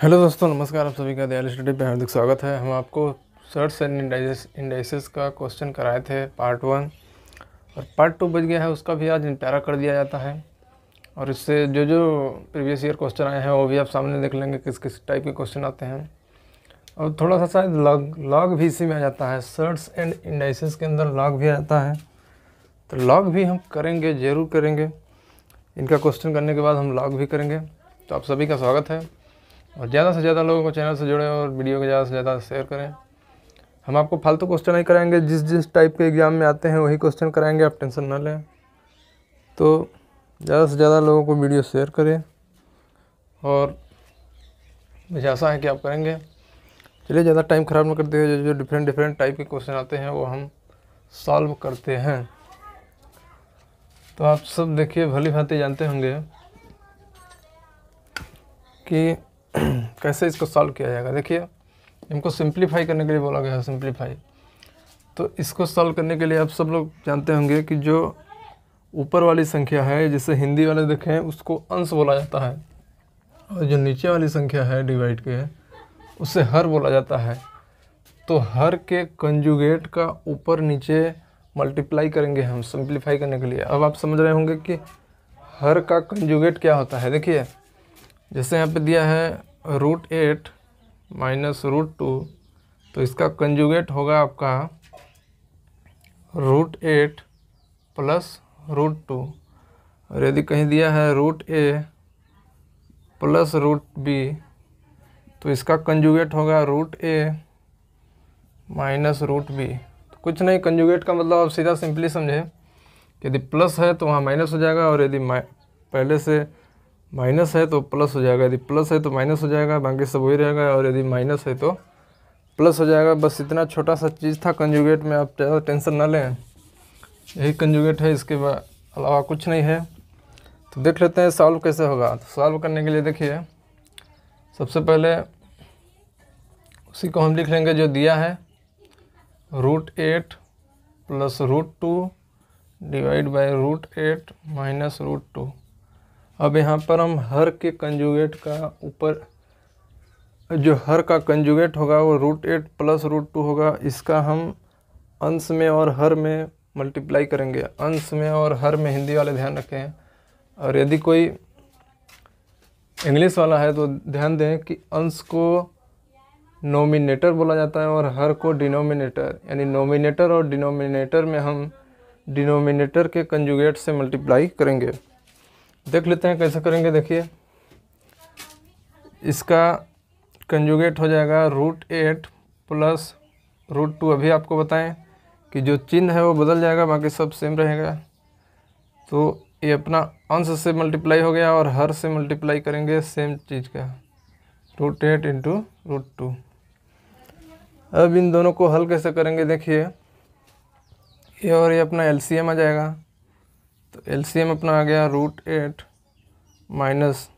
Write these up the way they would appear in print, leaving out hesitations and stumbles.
Hello दोस्तों, नमस्कार। आप सभी का दयाल स्टडी पे हार्दिक स्वागत है। हम आपको सर्ट्स एंड इंडाइसेस का क्वेश्चन कराए थे पार्ट 1 और पार्ट 2 बच गया है, उसका भी आज निपटारा कर दिया जाता है। और इससे जो जो प्रीवियस ईयर क्वेश्चन आए हैं वो भी आप सामने देख लेंगे किस किस टाइप के क्वेश्चन आते हैं। और थोड़ा सा शायद लॉग भी इसी में आ जाता है, सर्ट्स एंड इंडाइसेस के अंदर लॉग भी आ जाता है, तो लॉग भी हम करेंगे, ज़रूर करेंगे। इनका क्वेश्चन करने के बाद हम लॉग भी करेंगे। तो आप सभी का स्वागत है और ज़्यादा से ज़्यादा लोगों को चैनल से जुड़ें और वीडियो को ज़्यादा से ज़्यादा शेयर करें। हम आपको फालतू क्वेश्चन नहीं कराएंगे, जिस जिस टाइप के एग्ज़ाम में आते हैं वही क्वेश्चन कराएंगे, आप टेंशन ना लें। तो ज़्यादा से ज़्यादा लोगों को वीडियो शेयर करें और मुझे आशा है कि आप करेंगे। चलिए ज़्यादा टाइम ख़राब ना करते हुए जो जो डिफरेंट टाइप के क्वेश्चन आते हैं वो हम सॉल्व करते हैं। तो आप सब देखिए, भली भांति जानते होंगे कि कैसे इसको सॉल्व किया जाएगा। देखिए, इनको सिंप्लीफाई करने के लिए बोला गया है, सिंप्लीफाई। तो इसको सॉल्व करने के लिए आप सब लोग जानते होंगे कि जो ऊपर वाली संख्या है, जिसे हिंदी वाले देखें, उसको अंश बोला जाता है, और जो नीचे वाली संख्या है डिवाइड के, उसे हर बोला जाता है। तो हर के कंजुगेट का ऊपर नीचे मल्टीप्लाई करेंगे हम सिंप्लीफाई करने के लिए। अब आप समझ रहे होंगे कि हर का कंजुगेट क्या होता है। देखिए, जैसे यहाँ पे दिया है √8 माइनस √2, तो इसका कंजुगेट होगा आपका √8 प्लस √2। और यदि कहीं दिया है √a प्लस √b, तो इसका कंजुगेट होगा √a माइनस √b। तो कुछ नहीं, कंजुगेट का मतलब आप सीधा सिंपली समझे कि यदि प्लस है तो वहाँ माइनस हो जाएगा, और यदि पहले से माइनस है तो प्लस हो जाएगा, यदि प्लस है तो माइनस हो जाएगा, बाकी सब वही रहेगा, और यदि माइनस है तो प्लस हो जाएगा। बस इतना छोटा सा चीज़ था कंजुगेट में, आप ज़्यादा टेंशन ना लें, यही कंजुगेट है, इसके अलावा कुछ नहीं है। तो देख लेते हैं सॉल्व कैसे होगा। तो सॉल्व करने के लिए देखिए, सबसे पहले उसी को हम लिख लेंगे जो दिया है, √8 प्लस √2 डिवाइड बाई √8 माइनस √2। अब यहाँ पर हम हर के कंजुगेट का ऊपर, जो हर का कंजुगेट होगा वो √8 प्लस √2 होगा, इसका हम अंश में और हर में मल्टीप्लाई करेंगे। अंश में और हर में हिंदी वाले ध्यान रखें, और यदि कोई इंग्लिश वाला है तो ध्यान दें कि अंश को नोमिनेटर बोला जाता है और हर को डिनोमिनेटर। यानी नोमिनेटर और डिनोमिनेटर में हम डिनोमिनेटर के कंजुगेट से मल्टीप्लाई करेंगे। देख लेते हैं कैसे करेंगे। देखिए, इसका कंजुगेट हो जाएगा √8 प्लस √2। अभी आपको बताएं कि जो चिन्ह है वो बदल जाएगा, बाकी सब सेम रहेगा। तो ये अपना अंश से मल्टीप्लाई हो गया और हर से मल्टीप्लाई करेंगे सेम चीज़ का, √8 इंटू √2। अब इन दोनों को हल कैसे करेंगे। देखिए, ये और ये अपना एलसीएम आ जाएगा। तो एलसीएम अपना आ गया √8 माइनस,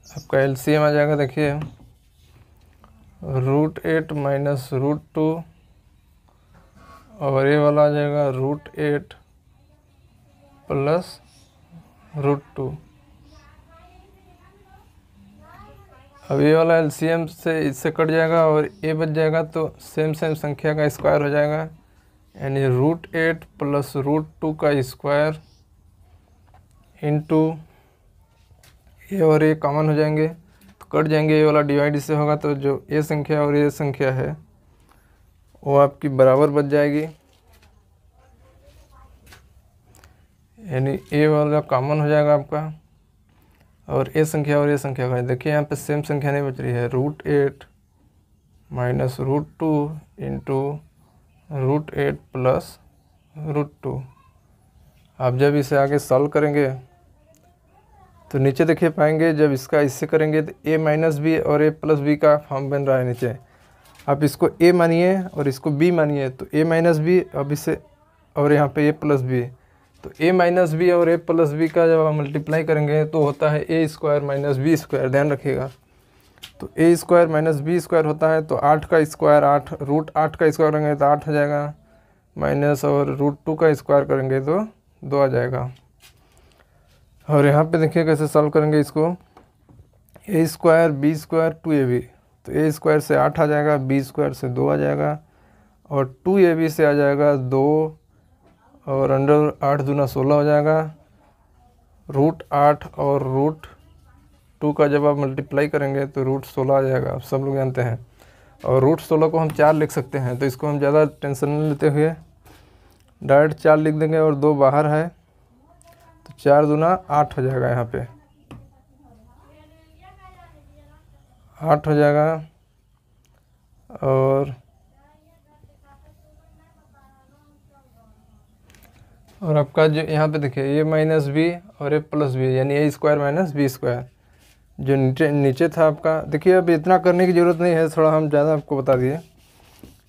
आपका एलसीएम आ जाएगा। देखिए, √8 माइनस √2, और ये वाला आ जाएगा √8 प्लस √2। अब ये वाला एलसीएम से इससे कट जाएगा और ए बच जाएगा, तो सेम संख्या का स्क्वायर हो जाएगा, यानी √8 प्लस √2 का स्क्वायर इंटू ये और ये कॉमन हो जाएंगे तो कट जाएंगे, ये वाला डिवाइड इससे होगा, तो जो ये संख्या और ये संख्या है वो आपकी बराबर बच जाएगी, यानी ये वाला कॉमन हो जाएगा आपका, और ये संख्या और ये संख्या का। देखिए, यहाँ पे सेम संख्या नहीं बच रही है, √8 माइनस √2 इंटू √8 प्लस √2। आप जब इसे आगे सॉल्व करेंगे तो नीचे देखिए पाएंगे, जब इसका इससे करेंगे तो a माइनस बी और a प्लस बी का फॉर्म बन रहा है नीचे। आप इसको a मानिए और इसको b मानिए, तो a माइनस बी, अब इसे और यहाँ पे a प्लस बी, तो a माइनस बी और a प्लस बी का जब आप मल्टीप्लाई करेंगे तो होता है a square minus B square, ध्यान रखिएगा। तो a square minus B square होता है, तो 8 का स्क्वायर 8, √8 का स्क्वायर करेंगे तो 8 हो जाएगा, माइनस और √2 का स्क्वायर करेंगे तो 2 आ जाएगा। और यहाँ पे देखिए कैसे सॉल्व करेंगे इसको। ए स्क्वायर बी स्क्वायर 2ab, तो ए स्क्वायर से 8 आ जाएगा, बी स्क्वायर से 2 आ जाएगा, और 2ab से आ जाएगा 2, और अंडर 8 दूना 16 हो जाएगा। √8 और √2 का जब आप मल्टीप्लाई करेंगे तो √16 आ जाएगा, आप सब लोग जानते हैं। और √16 को हम 4 लिख सकते हैं, तो इसको हम ज़्यादा टेंशन नहीं लेते हुए डायरेक्ट 4 लिख देंगे, और 2 बाहर है तो 4 दूना 8 हो जाएगा, यहाँ पे 8 हो जाएगा। और आपका जो यहाँ पे देखिए a माइनस बी और a प्लस बी, यानी a square minus B square, जो नीचे था आपका। देखिए अब इतना करने की ज़रूरत नहीं है, थोड़ा हम ज़्यादा आपको बता दिए,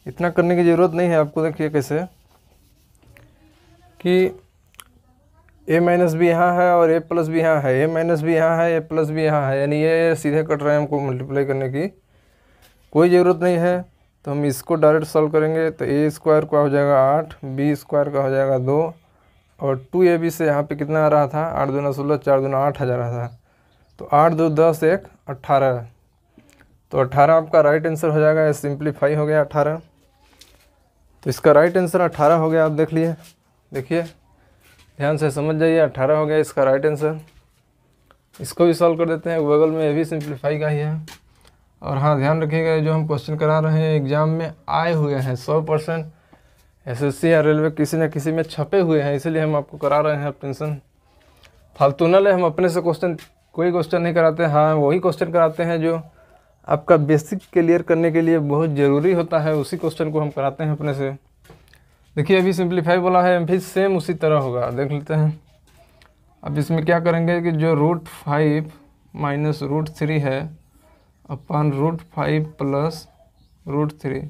इतना करने की ज़रूरत नहीं है आपको। देखिए कैसे कि a माइनस बी यहाँ है और a प्लस बी यहाँ है, a माइनस बी यहाँ है, a प्लस बी यहाँ है, यानी ये सीधे कट रहे हैं, हमको मल्टीप्लाई करने की कोई ज़रूरत नहीं है। तो हम इसको डायरेक्ट सॉल्व करेंगे तो a स्क्वायर का हो जाएगा 8, b स्क्वायर का हो जाएगा 2, और 2ab से यहाँ पे कितना आ रहा था, 8 दूना 16, 4 दूना 8 आ जा रहा था, तो 8 2 10 1 18, तो 18 आपका राइट आंसर हो जाएगा। सिंप्लीफाई हो गया 18, तो इसका राइट आंसर 18 हो गया। आप देख लिए, देखिए ध्यान से समझ जाइए, 18 हो गया इसका राइट आंसर। इसको भी सॉल्व कर देते हैं, बगल में ये भी सिंप्लीफाई का ही है। और हाँ, ध्यान रखिएगा जो हम क्वेश्चन करा रहे हैं एग्जाम में आए हुए हैं, 100% एसएससी या रेलवे किसी न किसी में छपे हुए हैं, इसीलिए हम आपको करा रहे हैं। आप टेंशन फालतू न ले, हम अपने से कोई क्वेश्चन नहीं कराते, हाँ वही क्वेश्चन कराते हैं जो आपका बेसिक क्लियर करने के लिए बहुत ज़रूरी होता है, उसी क्वेश्चन को हम कराते हैं अपने से। देखिए अभी सिंप्लीफाई बोला है, अभी सेम उसी तरह होगा, देख लेते हैं। अब इसमें क्या करेंगे कि जो √5 माइनस √3 है अपन √5 प्लस √3,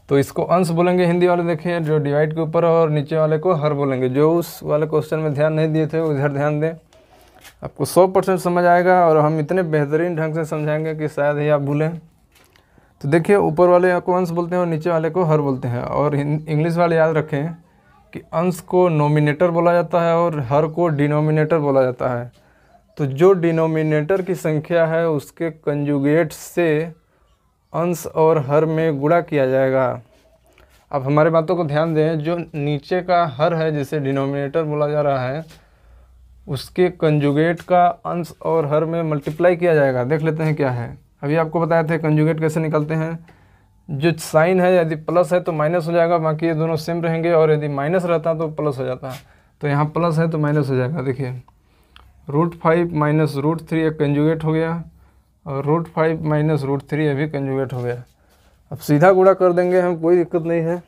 तो इसको अंश बोलेंगे हिंदी वाले। देखिए जो डिवाइड के ऊपर और नीचे वाले को हर बोलेंगे। जो उस वाले क्वेश्चन में ध्यान नहीं दिए थे उधर ध्यान दें, आपको 100% समझ आएगा, और हम इतने बेहतरीन ढंग से समझाएंगे कि शायद ही आप भूलें। तो देखिए ऊपर वाले को अंश बोलते हैं और नीचे वाले को हर बोलते हैं। और इंग्लिश वाले याद रखें कि अंश को नोमिनेटर बोला जाता है और हर को डिनोमिनेटर बोला जाता है। तो जो डिनोमिनेटर की संख्या है उसके कंजुगेट से अंश और हर में गुणा किया जाएगा। अब हमारे बातों को ध्यान दें, जो नीचे का हर है जिसे डिनोमिनेटर बोला जा रहा है, उसके कंजुगेट का अंश और हर में मल्टीप्लाई किया जाएगा। देख लेते हैं क्या है। अभी आपको बताए थे कंजुगेट कैसे निकालते हैं। जो साइन है यदि प्लस है तो माइनस हो जाएगा, बाकी ये दोनों सेम रहेंगे, और यदि माइनस रहता तो प्लस हो जाता। तो यहाँ प्लस है तो माइनस हो जाएगा। देखिए √5 माइनस √3 एक कंजुगेट हो गया, और √5 माइनस √3 ये भी कंजुगेट हो गया। अब सीधा गुणा कर देंगे हम, कोई दिक्कत नहीं है,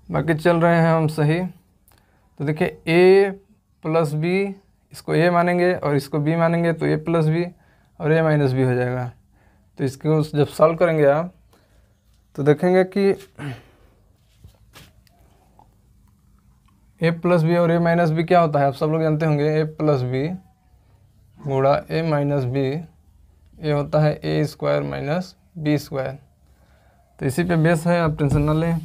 बाकी चल रहे हैं हम सही। तो देखिए a प्लस बी, इसको a मानेंगे और इसको b मानेंगे तो a प्लस बी और a माइनस बी हो जाएगा। तो इसको जब सॉल्व करेंगे आप तो देखेंगे कि a प्लस बी और a माइनस बी क्या होता है, आप सब लोग जानते होंगे। a प्लस बी गुणा a माइनस बी, ये होता है a square minus B square. तो इसी पे बेस है, आप टेंशन ना लें,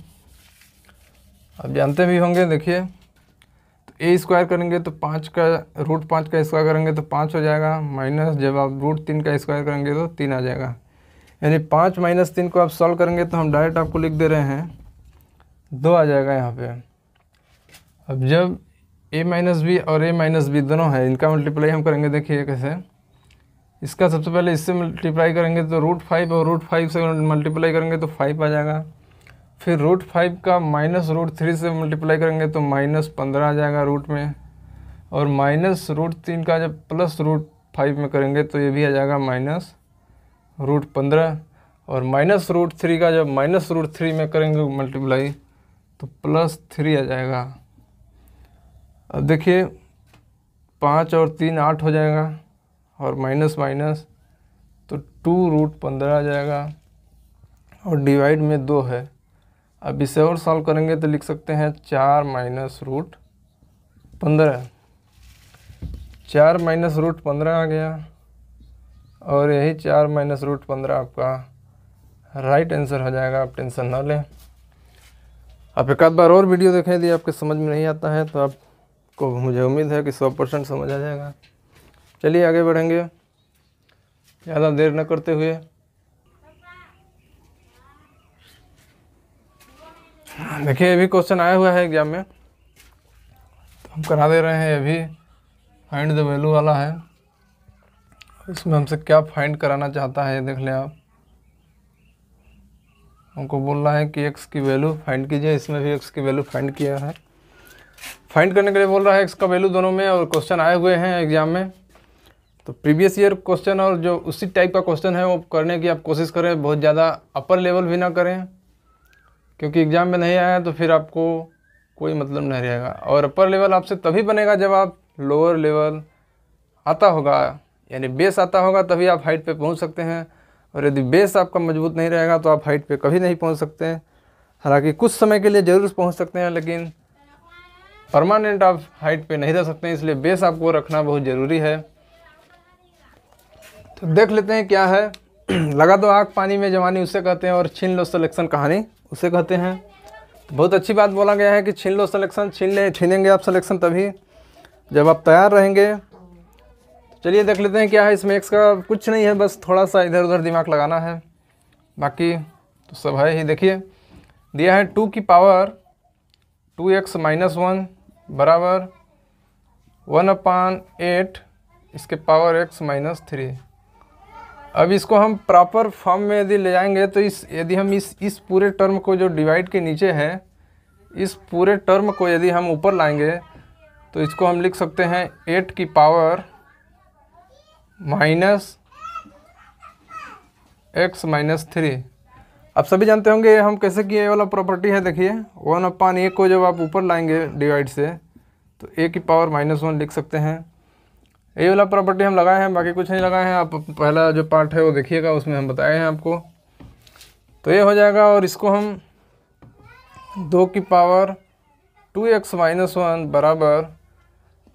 आप जानते भी होंगे। देखिए तो a स्क्वायर करेंगे तो 5 का √5 का स्क्वायर करेंगे तो 5 हो जाएगा, माइनस जब आप √3 का स्क्वायर करेंगे तो 3 आ जाएगा। यानी 5 माइनस 3 को आप सॉल्व करेंगे तो हम डायरेक्ट आपको लिख दे रहे हैं 2 आ जाएगा यहाँ पे। अब जब a माइनस बी और a माइनस बी दोनों है, इनका मल्टीप्लाई हम करेंगे। देखिए कैसे, इसका सबसे पहले इससे मल्टीप्लाई करेंगे तो √5 और √5 से मल्टीप्लाई करेंगे तो 5 आ जाएगा। फिर √5 का माइनस √3 से मल्टीप्लाई करेंगे तो -15 आ जाएगा रूट में, और माइनस √3 का जब प्लस √5 में करेंगे तो ये भी आ जाएगा -√15, और माइनस √3 का जब माइनस √3 में करेंगे मल्टीप्लाई तो +3 आ जाएगा। अब देखिए 5 और 3 8 हो जाएगा, और माइनस माइनस तो 2√15 आ जाएगा, और डिवाइड में 2 है। अब इसे और सॉल्व करेंगे तो लिख सकते हैं 4 माइनस √15, 4 माइनस √15 आ गया, और यही 4 माइनस √15 आपका राइट आंसर हो जाएगा। आप टेंशन ना लें, आप एक आध बार और वीडियो देखें, यदि आपके समझ में नहीं आता है तो आपको, मुझे उम्मीद है कि 100% समझ आ जाएगा। चलिए आगे बढ़ेंगे ज़्यादा देर न करते हुए। देखिए अभी क्वेश्चन आया हुआ है एग्जाम में, तो हम करा दे रहे हैं। अभी फाइंड द वैल्यू वाला है, इसमें हमसे क्या फाइंड कराना चाहता है ये देख लें आप। हमको बोल रहा है कि x की वैल्यू फाइंड कीजिए, इसमें भी x की वैल्यू फाइंड किया है। फाइंड करने के लिए बोल रहा है x का वैल्यू दोनों में, और क्वेश्चन आए हुए हैं एग्जाम में। तो प्रीवियस ईयर क्वेश्चन और जो उसी टाइप का क्वेश्चन है वो करने की आप कोशिश करें, बहुत ज़्यादा अपर लेवल भी ना करें, क्योंकि एग्ज़ाम में नहीं आया तो फिर आपको कोई मतलब नहीं रहेगा। और अपर लेवल आपसे तभी बनेगा जब आप लोअर लेवल आता होगा, यानी बेस आता होगा, तभी आप हाइट पे पहुंच सकते हैं। और यदि बेस आपका मजबूत नहीं रहेगा तो आप हाइट पे कभी नहीं पहुंच सकते हैं। हालांकि कुछ समय के लिए ज़रूर पहुंच सकते हैं, लेकिन परमानेंट आप हाइट पे नहीं रह सकते हैं, इसलिए बेस आपको रखना बहुत ज़रूरी है। तो देख लेते हैं क्या है। लगा दो आग पानी में जवानी उसे कहते हैं, और छीन लो सिलेक्शन कहानी उसे कहते हैं। बहुत अच्छी बात बोला गया है कि छीन लो सिलेक्शन, छीनेंगे आप सिलेक्शन तभी जब आप तैयार रहेंगे। चलिए देख लेते हैं क्या है इसमें। x का कुछ नहीं है, बस थोड़ा सा इधर उधर दिमाग लगाना है, बाकी तो सब है ही। देखिए दिया है 2 की पावर 2x - 1 बराबर 1/8 इसके पावर x - 3। अब इसको हम प्रॉपर फॉर्म में यदि ले जाएंगे तो यदि हम इस पूरे टर्म को जो डिवाइड के नीचे है, इस पूरे टर्म को यदि हम ऊपर लाएंगे तो इसको हम लिख सकते हैं 8 की पावर -x - 3। आप सभी जानते होंगे हम कैसे किए, ये वाला प्रॉपर्टी है। देखिए 1/a को जब आप ऊपर लाएंगे डिवाइड से तो a की पावर -1 लिख सकते हैं। ये वाला प्रॉपर्टी हम लगाए हैं, बाकी कुछ नहीं लगाए हैं। आप पहला जो पार्ट है वो देखिएगा, उसमें हम बताए हैं आपको। तो ये हो जाएगा, और इसको हम 2 की पावर 2x - 1 बराबर,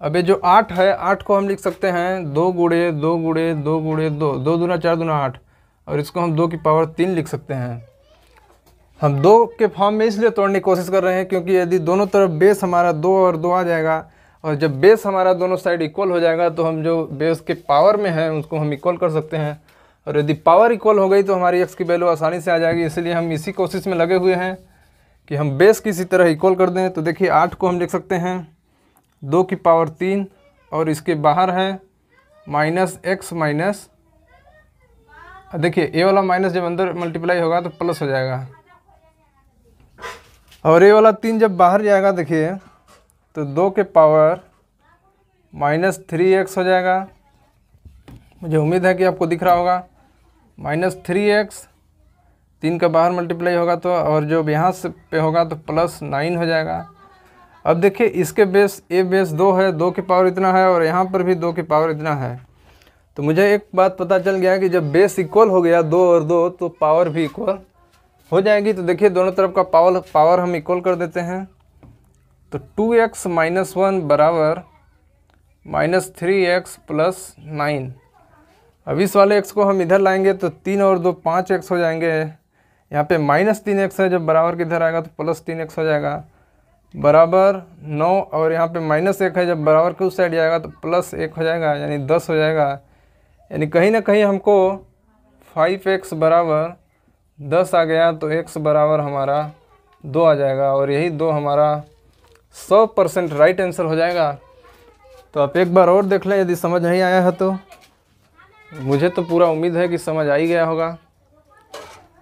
अब ये जो 8 है, 8 को हम लिख सकते हैं 2 गुणे 2 गुणे 2 गुणे 2, 2 दूना 4 दूना 8, और इसको हम 2 की पावर 3 लिख सकते हैं। हम 2 के फॉर्म में इसलिए तोड़ने की कोशिश कर रहे हैं क्योंकि यदि दोनों तरफ बेस हमारा 2 और 2 आ जाएगा, और जब बेस हमारा दोनों साइड इक्वल हो जाएगा तो हम जो बेस के पावर में है उसको हम इक्वल कर सकते हैं। और यदि पावर इक्वल हो गई तो हमारी x की वैल्यू आसानी से आ जाएगी। इसलिए हम इसी कोशिश में लगे हुए हैं कि हम बेस किसी तरह इक्वल कर दें। तो देखिए 8 को हम लिख सकते हैं 2 की पावर 3, और इसके बाहर है -x देखिए ये वाला माइनस जब अंदर मल्टीप्लाई होगा तो प्लस हो जाएगा, और ये वाला 3 जब बाहर जाएगा देखिए तो 2 के पावर -3x हो जाएगा। मुझे उम्मीद है कि आपको दिख रहा होगा। -3x 3 का बाहर मल्टीप्लाई होगा तो, और जो यहाँ से पे होगा तो +9 हो जाएगा। अब देखिए इसके बेस बेस 2 है, 2 की पावर इतना है, और यहाँ पर भी 2 की पावर इतना है। तो मुझे एक बात पता चल गया कि जब बेस इक्वल हो गया 2 और 2 तो पावर भी इक्वल हो जाएगी। तो देखिए दोनों तरफ का पावर हम इक्वल कर देते हैं। तो 2x - 1 बराबर -3x + 9। अब इस वाले x को हम इधर लाएंगे तो 3 और 2 5x हो जाएंगे। यहाँ पे -3x है, जब बराबर के इधर आएगा तो +3x हो जाएगा, बराबर 9। और यहाँ पे -1 है, जब बराबर के उस साइड जाएगा तो +1 हो जाएगा, यानी 10 हो जाएगा। यानी कहीं ना कहीं हमको 5x बराबर 10 आ गया, तो x बराबर हमारा 2 आ जाएगा, और यही 2 हमारा 100% राइट आंसर हो जाएगा। तो आप एक बार और देख लें, यदि समझ नहीं आया है तो। मुझे तो पूरा उम्मीद है कि समझ आ ही गया होगा,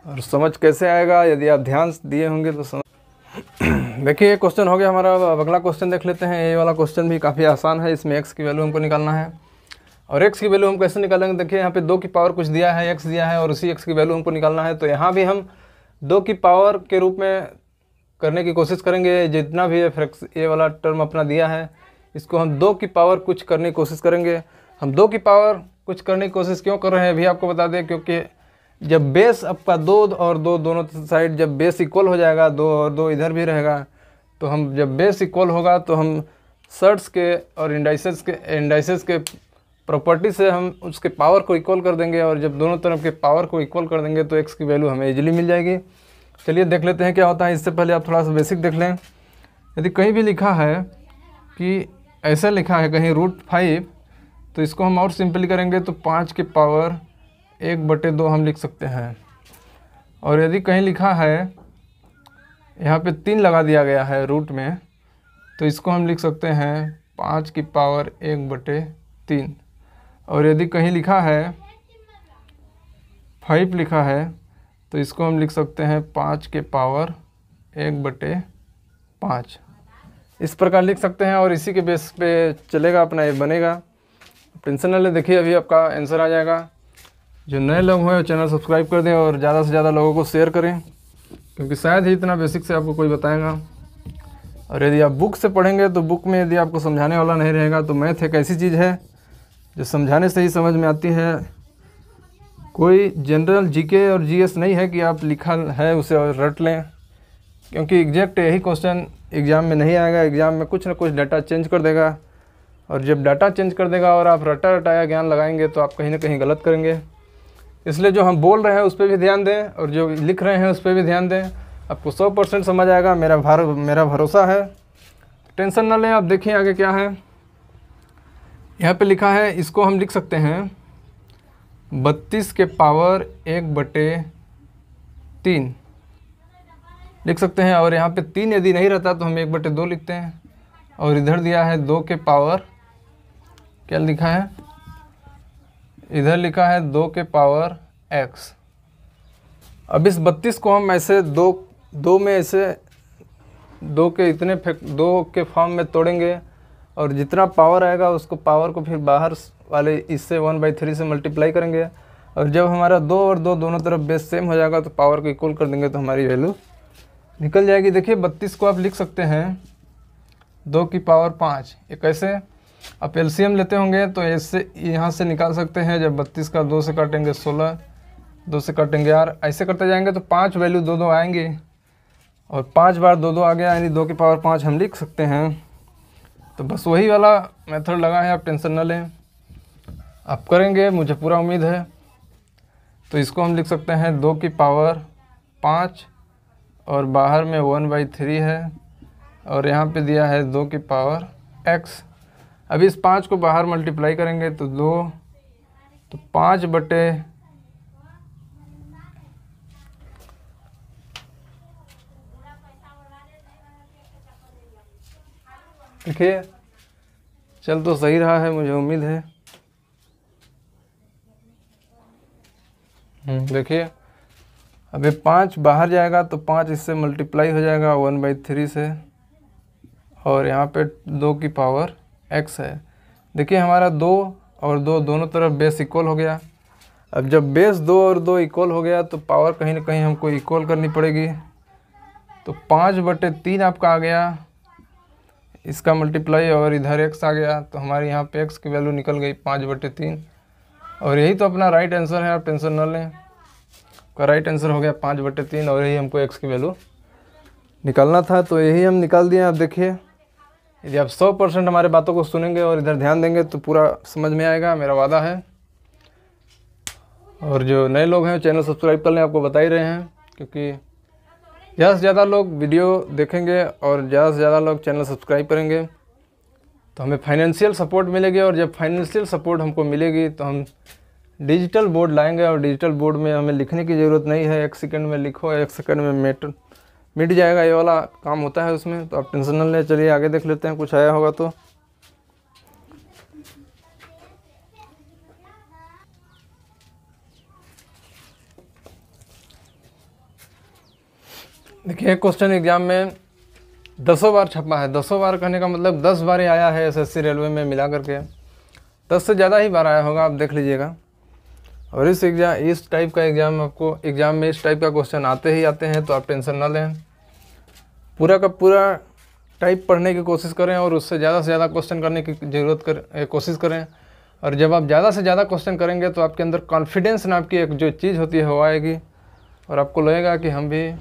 और समझ कैसे आएगा, यदि आप ध्यान दिए होंगे तो समझ। देखिए क्वेश्चन हो गया हमारा। अब अगला क्वेश्चन देख लेते हैं। ये वाला क्वेश्चन भी काफ़ी आसान है। इसमें x की वैल्यू हमको निकालना है, और x की वैल्यू हम कैसे निकालेंगे। देखिए यहाँ पे 2 की पावर कुछ दिया है, x दिया है, और उसी x की वैल्यू हमको निकालना है। तो यहाँ भी हम 2 की पावर के रूप में करने की कोशिश करेंगे। जितना भी ये वाला टर्म अपना दिया है, इसको हम 2 की पावर कुछ करने की कोशिश करेंगे। हम 2 की पावर कुछ करने की कोशिश क्यों कर रहे हैं अभी आपको बता दें, क्योंकि जब बेस आपका 2 और 2 दोनों साइड जब बेस इक्वल हो जाएगा, 2 और 2 इधर भी रहेगा, तो हम जब बेस इक्वल होगा तो हम सर्ट्स के और इंडाइसेस के प्रॉपर्टी से हम उसके पावर को इक्वल कर देंगे, और जब दोनों तरफ के पावर को इक्वल कर देंगे तो x की वैल्यू हमें इजीली मिल जाएगी। चलिए देख लेते हैं क्या होता है। इससे पहले आप थोड़ा सा बेसिक देख लें। यदि कहीं भी लिखा है कि ऐसा लिखा है कहीं √5 तो इसको हम और सिंपली करेंगे तो 5 के पावर 1/2 हम लिख सकते हैं। और यदि कहीं लिखा है यहाँ पे 3 लगा दिया गया है रूट में, तो इसको हम लिख सकते हैं 5 की पावर 1/3। और यदि कहीं लिखा है 5 लिखा है, तो इसको हम लिख सकते हैं 5 के पावर 1/5। इस प्रकार लिख सकते हैं और इसी के बेस पे चलेगा अपना ये बनेगा। टेंशन न ले, देखिए अभी आपका आंसर आ जाएगा। जो नए लोग हैं चैनल सब्सक्राइब कर दें और ज़्यादा से ज़्यादा लोगों को शेयर करें, क्योंकि शायद ही इतना बेसिक से आपको कोई बताएगा। और यदि आप बुक से पढ़ेंगे तो बुक में यदि आपको समझाने वाला नहीं रहेगा, तो मैथ एक ऐसी चीज़ है जो समझाने से ही समझ में आती है। कोई जनरल जीके और जीएस नहीं है कि आप लिखा है उसे और रट लें, क्योंकि एग्जैक्ट यही क्वेश्चन एग्ज़ाम में नहीं आएगा। एग्ज़ाम में कुछ ना कुछ डाटा चेंज कर देगा, और जब डाटा चेंज कर देगा और आप रटा रटाया ज्ञान लगाएंगे तो आप कहीं ना कहीं गलत करेंगे। इसलिए जो हम बोल रहे हैं उस पर भी ध्यान दें और जो लिख रहे हैं उस पर भी ध्यान दें। आपको 100% समझ आएगा, मेरा भरोसा है। टेंशन ना लें। आप देखिए आगे क्या है। यहाँ पे लिखा है, इसको हम लिख सकते हैं 32 के पावर 1/3 लिख सकते हैं। और यहाँ पे 3 यदि नहीं रहता तो हम 1/2 लिखते हैं। और इधर दिया है 2 के पावर, क्या लिखा है, इधर लिखा है 2 के पावर x। अब इस 32 को हम ऐसे दो में ऐसे 2 के फॉर्म में तोड़ेंगे, और जितना पावर आएगा उसको पावर को फिर बाहर वाले इससे 1/3 से मल्टीप्लाई करेंगे। और जब हमारा 2 और 2 दोनों तरफ बेस सेम हो जाएगा तो पावर को इक्वल कर देंगे, तो हमारी वैल्यू निकल जाएगी। देखिए 32 को आप लिख सकते हैं 2 की पावर 5। ये कैसे, आप एलसीएम लेते होंगे तो इससे यहाँ से निकाल सकते हैं। जब 32 का 2 से काटेंगे 16, 2 से काटेंगे 8, ऐसे करते जाएंगे तो 5 वैल्यू 2 2 आएंगे, और 5 बार 2 2 आ गया, यानी 2 की पावर 5 हम लिख सकते हैं। तो बस वही वाला मेथड लगा है, आप टेंशन न लें, आप करेंगे, मुझे पूरा उम्मीद है। तो इसको हम लिख सकते हैं 2 की पावर 5, और बाहर में 1/3 है, और यहाँ पे दिया है 2 की पावर x। अभी इस 5 को बाहर मल्टीप्लाई करेंगे तो 5 बटे देखिए चल तो सही रहा है, मुझे उम्मीद है। देखिए अभी 5 बाहर जाएगा तो 5 इससे मल्टीप्लाई हो जाएगा 1/3 से, और यहाँ पे 2 की पावर x है। देखिए हमारा 2 और 2 दोनों तरफ बेस इक्वल हो गया। अब जब बेस 2 और 2 इक्वल हो गया तो पावर कहीं ना कहीं हमको इक्वल करनी पड़ेगी। तो 5/3 आपका आ गया, इसका मल्टीप्लाई, और इधर x आ गया, तो हमारे यहाँ पे x की वैल्यू निकल गई 5/3। और यही तो अपना राइट आंसर है, आप टेंशन न लें। का राइट आंसर हो गया 5/3, और यही हमको x की वैल्यू निकालना था, तो यही हम निकाल दिए। आप देखिए यदि आप 100% हमारे बातों को सुनेंगे और इधर ध्यान देंगे तो पूरा समझ में आएगा, मेरा वादा है। और जो नए लोग हैं चैनल सब्सक्राइब कर लें, आपको बता ही रहे हैं, क्योंकि ज़्यादा से ज़्यादा लोग वीडियो देखेंगे और ज़्यादा से ज़्यादा लोग चैनल सब्सक्राइब करेंगे तो हमें फाइनेंशियल सपोर्ट मिलेगी। और जब फाइनेंशियल सपोर्ट हमको मिलेगी तो हम डिजिटल बोर्ड लाएंगे, और डिजिटल बोर्ड में हमें लिखने की ज़रूरत नहीं है। 1 सेकंड में लिखो, 1 सेकंड में मिट जाएगा, ये वाला काम होता है उसमें। तो आप टेंशन न लें। चलिए आगे देख लेते हैं, कुछ आया होगा तो। देखिए क्वेश्चन एग्जाम में 10 बार छपा है। 10 बार कहने का मतलब 10 बार ही आया है एसएससी रेलवे में मिला करके, 10 से ज़्यादा ही बार आया होगा, आप देख लीजिएगा। और इस टाइप का एग्ज़ाम आपको एग्ज़ाम में इस टाइप का क्वेश्चन आते ही आते हैं, तो आप टेंशन ना लें। पूरा का पूरा टाइप पढ़ने की कोशिश करें और उससे ज़्यादा से ज़्यादा क्वेश्चन करने की कोशिश करें। और जब आप ज़्यादा से ज़्यादा क्वेश्चन करेंगे तो आपके अंदर कॉन्फिडेंस नाम की एक जो चीज़ होती है वो आएगी, और आपको लगेगा कि हम भी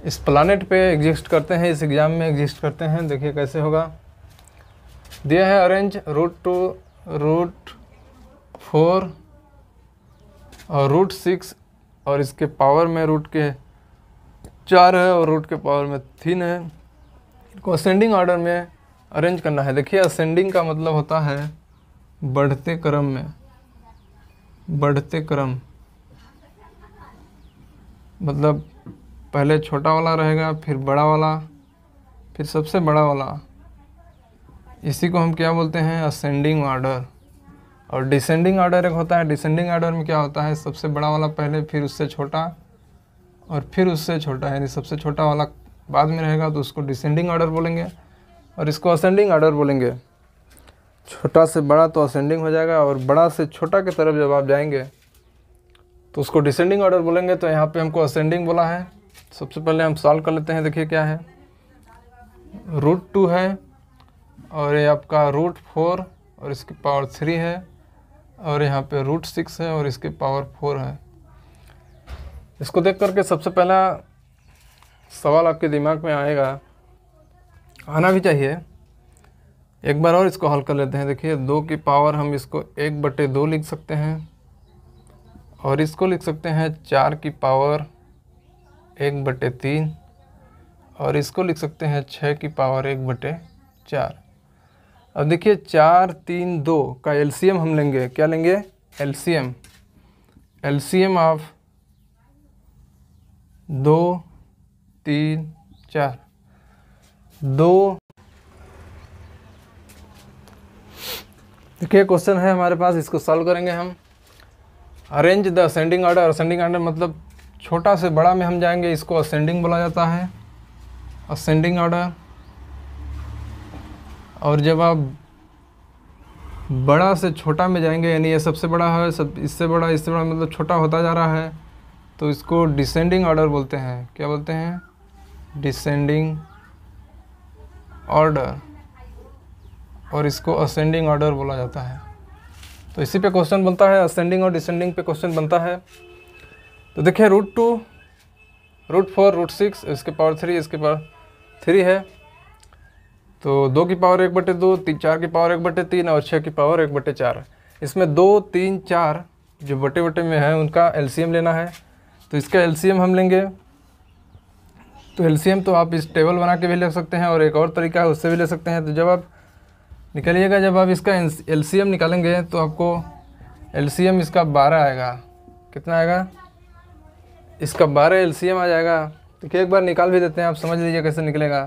इस प्लानेट पे एग्जिस्ट करते हैं, इस एग्ज़ाम में एग्जिस्ट करते हैं। देखिए कैसे होगा। दिया है अरेंज √2, √4 और √6, और इसके पावर में रूट के 4 है और रूट के पावर में 3 है। इनको असेंडिंग ऑर्डर में अरेंज करना है। देखिए असेंडिंग का मतलब होता है बढ़ते क्रम में, बढ़ते क्रम मतलब पहले छोटा वाला रहेगा, फिर बड़ा वाला, फिर सबसे बड़ा वाला। इसी को हम क्या बोलते हैं? Ascending order. और डिसेंडिंग ऑर्डर एक होता है। डिसेंडिंग ऑर्डर में क्या होता है? सबसे बड़ा वाला पहले, फिर उससे छोटा, और फिर उससे छोटा, यानी सबसे छोटा वाला बाद में रहेगा, तो उसको डिसेंडिंग ऑर्डर बोलेंगे। और इसको असेंडिंग ऑर्डर बोलेंगे। छोटा से बड़ा तो असेंडिंग हो जाएगा, और बड़ा से छोटा की तरफ जब आप जाएंगे तो उसको डिसेंडिंग ऑर्डर बोलेंगे। तो यहाँ पे हमको असेंडिंग बोला है। सबसे पहले हम सॉल्व कर लेते हैं। देखिए क्या है, √2 है, और ये आपका √4 और इसकी पावर 3 है, और यहाँ पे √6 है और इसकी पावर 4 है। इसको देख करके सबसे पहला सवाल आपके दिमाग में आएगा, आना भी चाहिए। एक बार और इसको हल कर लेते हैं। देखिए 2 की पावर हम इसको 1/2 लिख सकते हैं, और इसको लिख सकते हैं 4 की पावर 1/3, और इसको लिख सकते हैं 6 की पावर 1/4। अब देखिए 4, 3, 2 का एलसीएम हम लेंगे। क्या लेंगे? एलसीएम। LCM of 2, 3, 4। 2, देखिए क्वेश्चन है हमारे पास, इसको सॉल्व करेंगे हम। Arrange the ascending order. Ascending order मतलब छोटा से बड़ा में हम जाएंगे, इसको असेंडिंग बोला जाता है, असेंडिंग ऑर्डर। और जब आप बड़ा से छोटा में जाएंगे, यानी ये सबसे बड़ा है, सब इससे बड़ा, इससे बड़ा, मतलब छोटा होता जा रहा है, तो इसको डिसेंडिंग ऑर्डर बोलते हैं। क्या बोलते हैं? Descending order. और इसको असेंडिंग ऑर्डर बोला जाता है। तो इसी पे क्वेश्चन बनता है, असेंडिंग और डिसेंडिंग पे क्वेश्चन बनता है। तो देखिए √2, √4, √6, इसके पावर 3, इसके पावर 3 है। तो 2 की पावर 1/2, 4 की पावर 1/3 और 6 की पावर 1/4। इसमें 2, 3, 4 जो बटे बटे में है उनका एलसीएम लेना है। तो इसका एलसीएम हम लेंगे। तो एलसीएम तो आप इस टेबल बना के भी ले सकते हैं, और एक और तरीका है उससे भी ले सकते हैं। तो जब आप निकालिएगा, जब आप इसका एलसीएम निकालेंगे तो आपको एलसीएम इसका 12 आएगा। कितना आएगा? इसका 12 एलसीएम आ जाएगा। देखिए एक बार निकाल भी देते हैं, आप समझ लीजिए कैसे निकलेगा।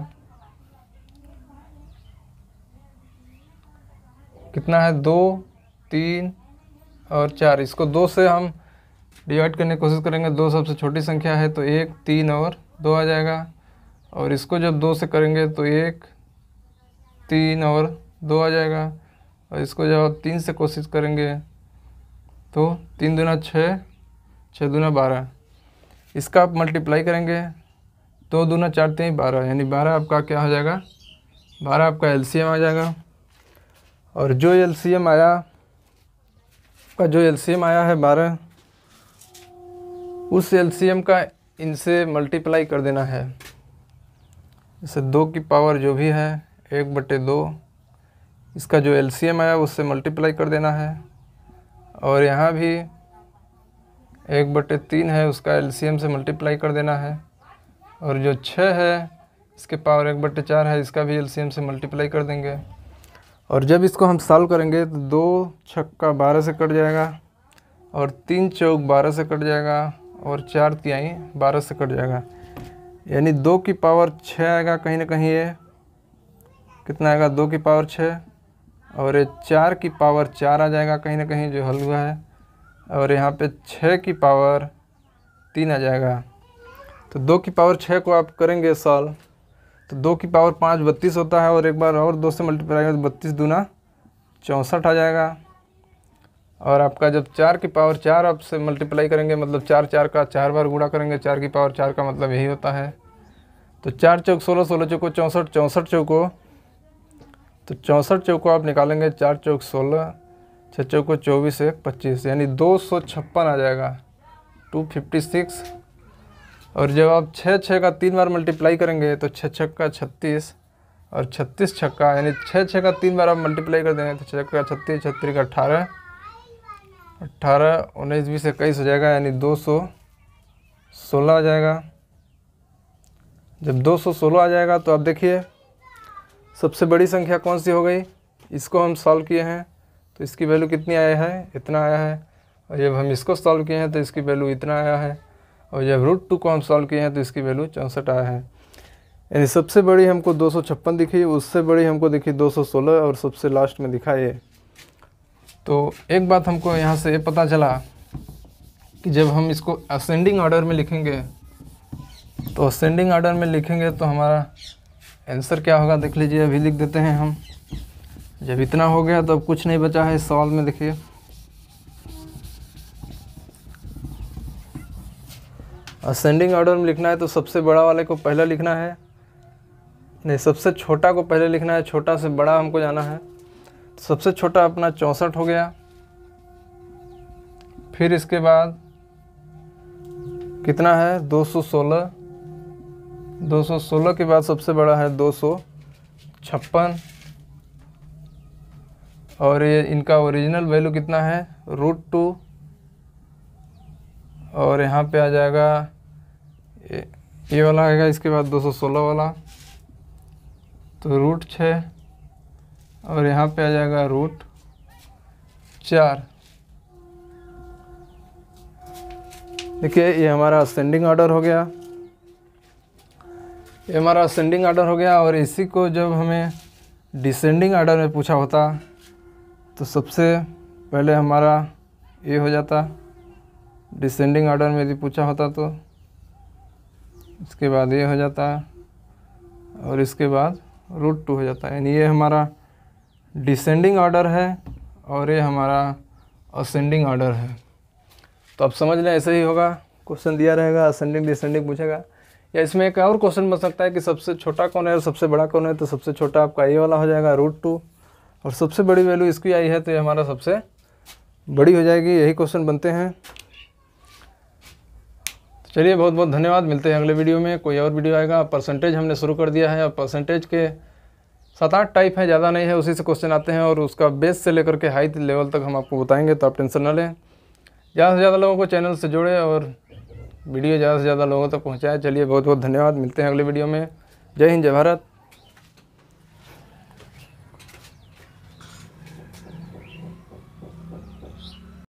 कितना है? 2, 3 और 4। इसको 2 से हम डिवाइड करने की कोशिश करेंगे। 2 सबसे छोटी संख्या है, तो 1, 3 और 2 आ जाएगा। और इसको जब 2 से करेंगे तो 1, 3 और 2 आ जाएगा। और इसको जब आप 3 से कोशिश करेंगे तो 3 दूना 6, 6 दूना 12। इसका आप मल्टीप्लाई करेंगे, 2 दूना 4, 3, 12, यानी 12 आपका क्या हो जाएगा? 12 आपका एलसीएम आ जाएगा। और जो एलसीएम आया, का जो एलसीएम आया है 12, उस एलसीएम का इनसे मल्टीप्लाई कर देना है। जैसे 2 की पावर जो भी है 1/2, इसका जो एलसीएम आया उससे मल्टीप्लाई कर देना है। और यहाँ भी 1/3 है, उसका एलसीएम से मल्टीप्लाई कर देना है। और जो 6 है, इसके पावर 1/4 है, इसका भी एलसीएम से मल्टीप्लाई कर देंगे। और जब इसको हम सॉल्व करेंगे तो 2 छक्का 12 से कट जाएगा, और 3 चौक 12 से कट जाएगा, और 4 तिहाई 12 से कट जाएगा। यानी 2 की पावर 6 आएगा कहीं ना कहीं। ये कितना आएगा? 2 की पावर 6, और ये 4 की पावर 4 आ जाएगा कहीं ना कहीं, जो हल हुआ है। और यहाँ पे 6 की पावर 3 आ जाएगा। तो 2 की पावर 6 को आप करेंगे सॉल्व, तो 2 की पावर 5 32 होता है, और एक बार और 2 से मल्टीप्लाई करेंगे तो 32 दूना 64 आ जाएगा। और आपका जब 4 की पावर 4 आप से मल्टीप्लाई करेंगे, मतलब 4 4 का 4 बार गुणा करेंगे, 4 की पावर 4 का मतलब यही होता है। तो 4 चौक 16, 16 चौको 64, 64 चौको, तो 64 चौको आप निकालेंगे। 4 चौक 16, 6 चौको 24, 1 25, यानी 256 आ जाएगा, 256। और जब आप 6 6 का 3 बार मल्टीप्लाई करेंगे तो 6 छक्का 36, और 36 छक्का, यानी 6 6 का 3 बार आप मल्टीप्लाई कर देंगे तो 6 छक्का 36, 36 का 18, 18, 19, 20, 21 हो जाएगा, यानी 216 आ जाएगा। जब 216 आ जाएगा तो आप देखिए सबसे बड़ी संख्या कौन सी हो गई। इसको हम सॉल्व किए हैं, तो इसकी वैल्यू कितनी आया है, इतना आया है। और जब हम इसको सॉल्व किए हैं तो इसकी वैल्यू इतना आया है। और जब √2 को हम सॉल्व किए हैं तो इसकी वैल्यू 64 आया है। यानी सबसे बड़ी हमको 256 दिखी, उससे बड़ी हमको दिखी 216 और सबसे लास्ट में दिखा ये। तो एक बात हमको यहाँ से ये पता चला कि जब हम इसको असेंडिंग ऑर्डर में लिखेंगे तो असेंडिंग ऑर्डर में लिखेंगे तो हमारा आंसर क्या होगा देख लीजिए। अभी लिख देते हैं हम। जब इतना हो गया तो अब कुछ नहीं बचा है इस सवाल में। देखिए असेंडिंग ऑर्डर में लिखना है तो सबसे बड़ा वाले को पहले लिखना है, नहीं सबसे छोटा को पहले लिखना है, छोटा से बड़ा हमको जाना है। तो सबसे छोटा अपना 64 हो गया। फिर इसके बाद कितना है 216, 216 के बाद सबसे बड़ा है 256 और ये इनका ओरिजिनल वैल्यू कितना है √2 और यहाँ पे आ जाएगा ये वाला आएगा। इसके बाद 216 वाला तो √6 और यहाँ पे आ जाएगा √4। देखिए ये हमारा असेंडिंग ऑर्डर हो गया, ये हमारा असेंडिंग ऑर्डर हो गया। और इसी को जब हमें डिसेंडिंग ऑर्डर में पूछा होता तो सबसे पहले हमारा ये हो जाता। डिसेंडिंग ऑर्डर में यदि पूछा होता तो इसके बाद ये हो जाता और इसके बाद √2 हो जाता है। यानी ये हमारा डिसेंडिंग ऑर्डर है और ये हमारा असेंडिंग ऑर्डर है। तो अब समझ लें ऐसे ही होगा। क्वेश्चन दिया रहेगा असेंडिंग डिसेंडिंग पूछेगा। या इसमें एक और क्वेश्चन बन सकता है कि सबसे छोटा कौन है और सबसे बड़ा कौन है। तो सबसे छोटा आपका ये वाला हो जाएगा √2 और सबसे बड़ी वैल्यू इसकी आई है तो ये हमारा सबसे बड़ी हो जाएगी। यही क्वेश्चन बनते हैं। चलिए बहुत बहुत धन्यवाद। मिलते हैं अगले वीडियो में। कोई और वीडियो आएगा। परसेंटेज हमने शुरू कर दिया है और परसेंटेज के 7-8 टाइप हैं, ज़्यादा नहीं है। उसी से क्वेश्चन आते हैं और उसका बेस से लेकर के हाई लेवल तक हम आपको बताएंगे, तो आप टेंशन ना लें। ज़्यादा से ज़्यादा लोगों को चैनल से जोड़ें और वीडियो ज़्यादा से ज़्यादा लोगों तक पहुँचाएँ। चलिए बहुत बहुत धन्यवाद। मिलते हैं अगले वीडियो में। जय हिंद, जय भारत।